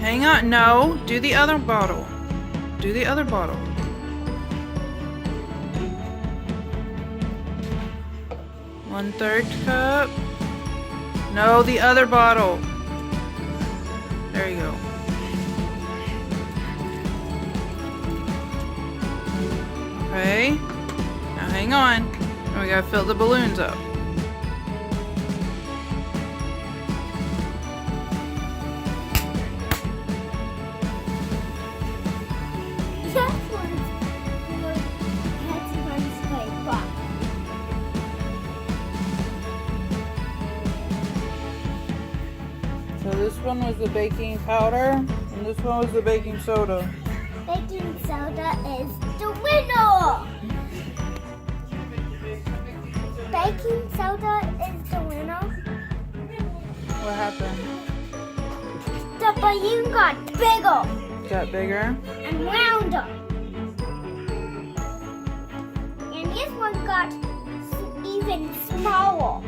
Hang on. No. Do the other bottle. Do the other bottle. One-third cup. No, the other bottle. There you go. Okay. Now hang on. We gotta fill the balloons up. So this one was the baking powder, and this one was the baking soda. Baking soda is the winner! Baking soda is the winner. What happened? The balloon got bigger Got bigger? and rounder. And this one got even smaller.